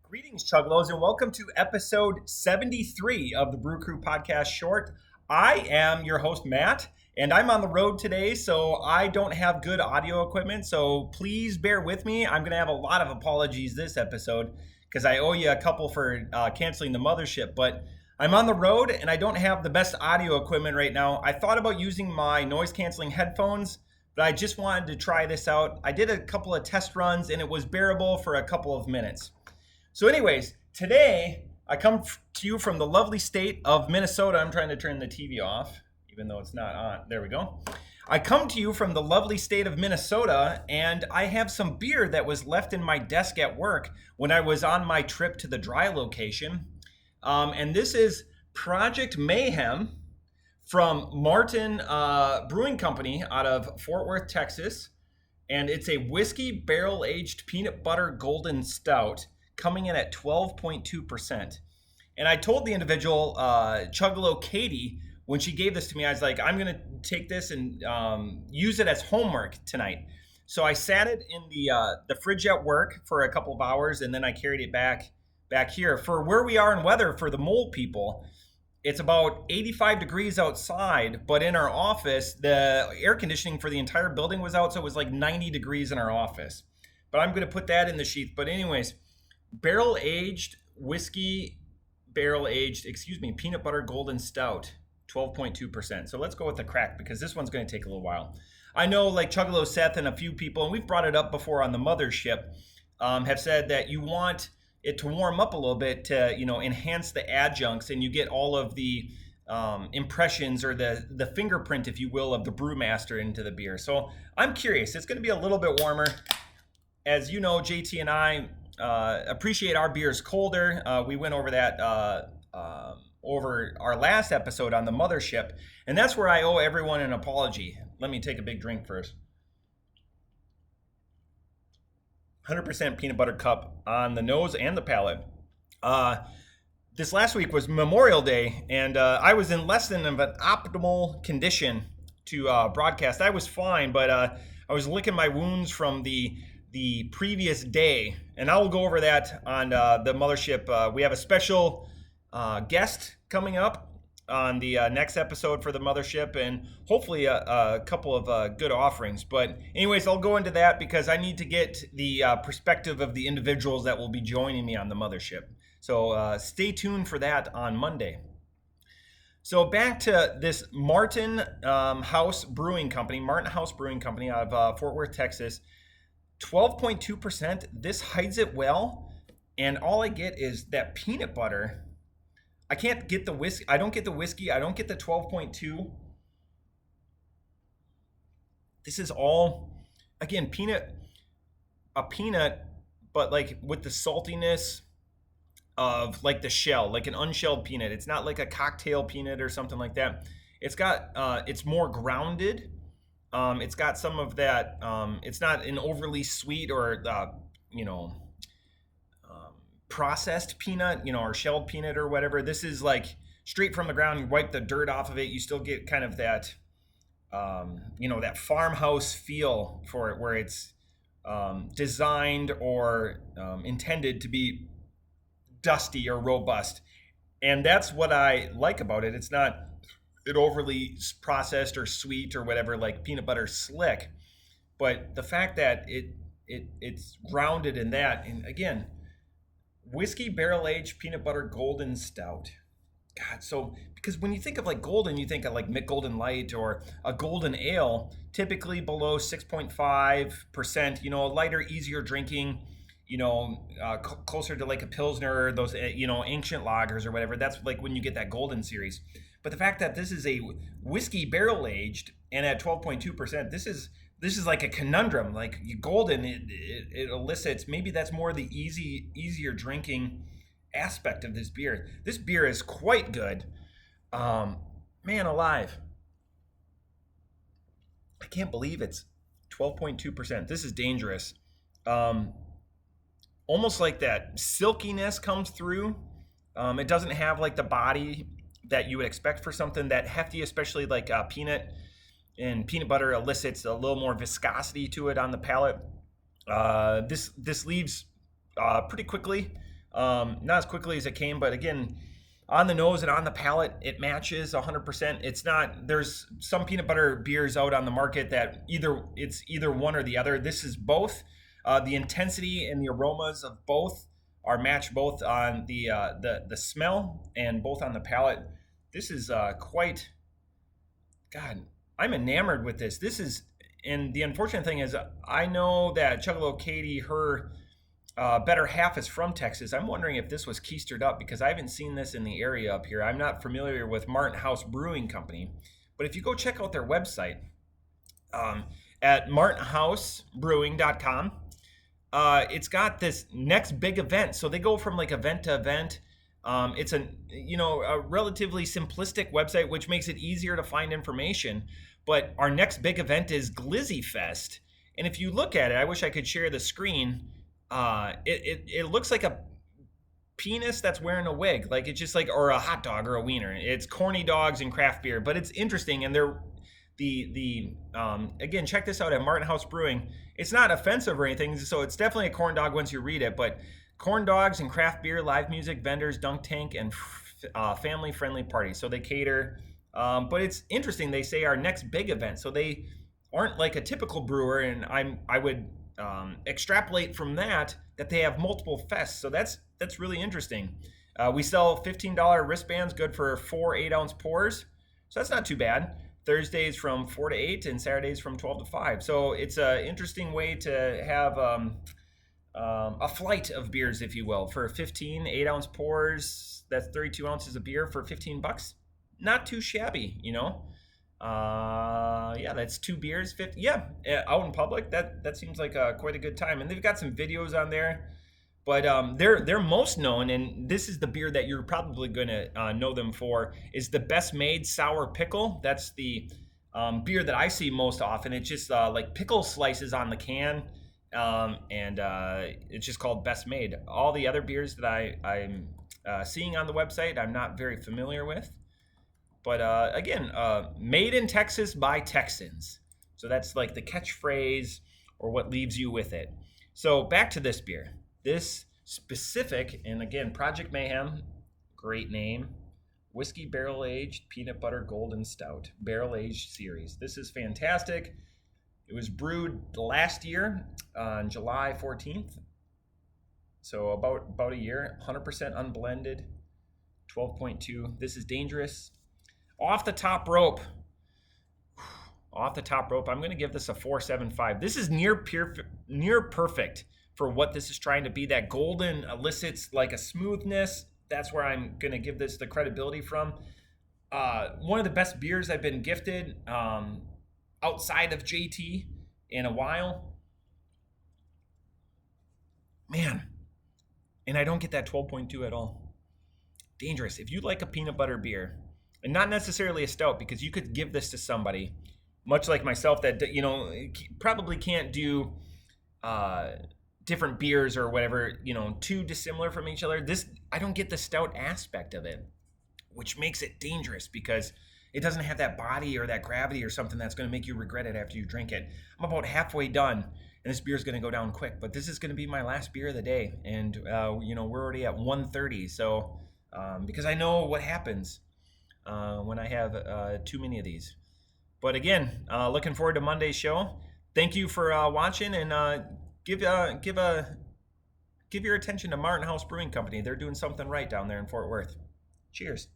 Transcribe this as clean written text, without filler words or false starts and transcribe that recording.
Greetings, Chuggalos, and welcome to episode 73 of the Brew Crew Podcast Short. I am your host, Matt, and I'm on the road today, so I don't have good audio equipment, so please bear with me. I'm going to have a lot of apologies this episode because I owe you a couple for canceling the mothership, but I'm on the road and I don't have the best audio equipment right now. I thought about using my noise-canceling headphones, but I just wanted to try this out. I did a couple of test runs, and it was bearable for a couple of minutes. So anyways, today I come to you from the lovely state of Minnesota. I'm trying to turn the TV off, even though it's not on. There we go. I come to you from the lovely state of Minnesota, and I have some beer that was left in my desk at work when I was on my trip to the dry location. And this is Project Mayhem from Martin Brewing Company out of Fort Worth, Texas. And it's a whiskey barrel-aged peanut butter golden stout, coming in at 12.2%. And I told the individual, Chuggalo Katie, when she gave this to me, I was like, I'm going to take this and use it as homework tonight. So I sat it in the fridge at work for a couple of hours, and then I carried it back here. For where we are in weather for the mole people, it's about 85 degrees outside, but in our office, the air conditioning for the entire building was out, so it was like 90 degrees in our office. But I'm going to put that in the sheath. But anyways, barrel-aged peanut butter golden stout, 12.2%. So let's go with the crack because this one's going to take a little while. I know, like Chuggalo Seth and a few people, and we've brought it up before on the mothership, have said that you want it to warm up a little bit to, enhance the adjuncts, and you get all of the impressions or the fingerprint, if you will, of the brewmaster into the beer. So I'm curious. It's going to be a little bit warmer. As you know, JT and I appreciate our beers colder. We went over that over our last episode on the mothership, and that's where I owe everyone an apology. Let me take a big drink first. 100% peanut butter cup on the nose and the palate. This last week was Memorial Day, and I was in less than an optimal condition to broadcast. I was fine, but I was licking my wounds from the previous day, and I will go over that on the mothership. We have a special guest coming up on the next episode for the mothership, and hopefully a couple of good offerings. But anyways, I'll go into that because I need to get the perspective of the individuals that will be joining me on the mothership. So stay tuned for that on Monday. So back to this Martin House Brewing Company out of Fort Worth, Texas. 12.2%. This hides it well, and all I get is that peanut butter. I can't get the whiskey. I don't get the whiskey. I don't get the 12.2. This is all, again, peanut, but like with the saltiness of like the shell, like an unshelled peanut. It's not like a cocktail peanut or something like that. It's got, it's more grounded. It's got some of that. It's not an overly sweet or, processed peanut, or shelled peanut or whatever. This is like straight from the ground. You wipe the dirt off of it. You still get kind of that, that farmhouse feel for it, where it's designed or intended to be dusty or robust. And that's what I like about it. It's not overly processed or sweet or whatever, like peanut butter slick, but the fact that it's grounded in that. And again, whiskey barrel-aged peanut butter golden stout. God, so because when you think of like golden, you think of like Mick Golden Light or a golden ale, typically below 6.5%, lighter, easier drinking, closer to like a Pilsner, those, ancient lagers or whatever. That's like when you get that golden series. But the fact that this is a whiskey barrel-aged and at 12.2%, this is like a conundrum. Like golden, it elicits, maybe that's more the easier drinking aspect of this beer. This beer is quite good. Man alive. I can't believe it's 12.2%. This is dangerous. Almost like that silkiness comes through. It doesn't have like the body that you would expect for something that hefty, especially like peanut and peanut butter elicits a little more viscosity to it on the palate. This leaves pretty quickly. Not as quickly as it came, but again, on the nose and on the palate, it matches 100%. It's not. There's some peanut butter beers out on the market that it's either one or the other. This is both. The intensity and the aromas of both are matched both on the smell and both on the palate. This is quite. God, I'm enamored with this. This is, and the unfortunate thing is, I know that Chuggalo Katie, her better half is from Texas. I'm wondering if this was keistered up because I haven't seen this in the area up here. I'm not familiar with House Brewing Company, but if you go check out their website at martinhousebrewing.com, it's got this next big event. So they go from like event to event. It's a relatively simplistic website, which makes it easier to find information. But our next big event is Glizzy Fest, and if you look at it, I wish I could share the screen. It looks like a penis that's wearing a wig, like it's just like, or a hot dog or a wiener. It's corny dogs and craft beer, but it's interesting. And they're again, check this out at Martin House Brewing. It's not offensive or anything, so it's definitely a corn dog once you read it. But corn dogs and craft beer, live music, vendors, dunk tank, and family friendly parties. So they cater. But it's interesting. They say our next big event, so they aren't like a typical brewer, and I would extrapolate from that they have multiple fests. So that's really interesting. We sell $15 wristbands, good for 4 8-ounce pours. So that's not too bad. Thursdays from 4 to 8 and Saturdays from 12 to 5. So it's an interesting way to have a flight of beers, if you will, for 15 8-ounce pours. That's 32 ounces of beer for $15. Not too shabby, that's 2 beers, 50. Out in public, that seems like quite a good time. And they've got some videos on there, but they're most known, and this is the beer that you're probably going to know them for, is the Best Made Sour Pickle. That's the beer that I see most often. It's just like pickle slices on the can, and it's just called Best Made. All the other beers that I'm seeing on the website, I'm not very familiar with. But again, made in Texas by Texans. So that's like the catchphrase or what leaves you with it. So back to this beer. This specific, and again, Project Mayhem, great name, whiskey barrel-aged peanut butter golden stout, barrel-aged series. This is fantastic. It was brewed last year on July 14th. So about a year, 100% unblended, 12.2. This is dangerous. Off the top rope, I'm going to give this a 4.75. This is near perfect for what this is trying to be. That golden elicits like a smoothness. That's where I'm going to give this the credibility from. One of the best beers I've been gifted outside of JT in a while. Man, and I don't get that 12.2 at all. Dangerous. If you like a peanut butter beer, and not necessarily a stout, because you could give this to somebody, much like myself, that probably can't do different beers or whatever, too dissimilar from each other. This, I don't get the stout aspect of it, which makes it dangerous because it doesn't have that body or that gravity or something that's going to make you regret it after you drink it. I'm about halfway done, and this beer is going to go down quick, but this is going to be my last beer of the day, and we're already at 1:30, so because I know what happens when I have too many of these. But again, looking forward to Monday's show. Thank you for watching, and give your attention to Martin House Brewing Company. They're doing something right down there in Fort Worth. Cheers.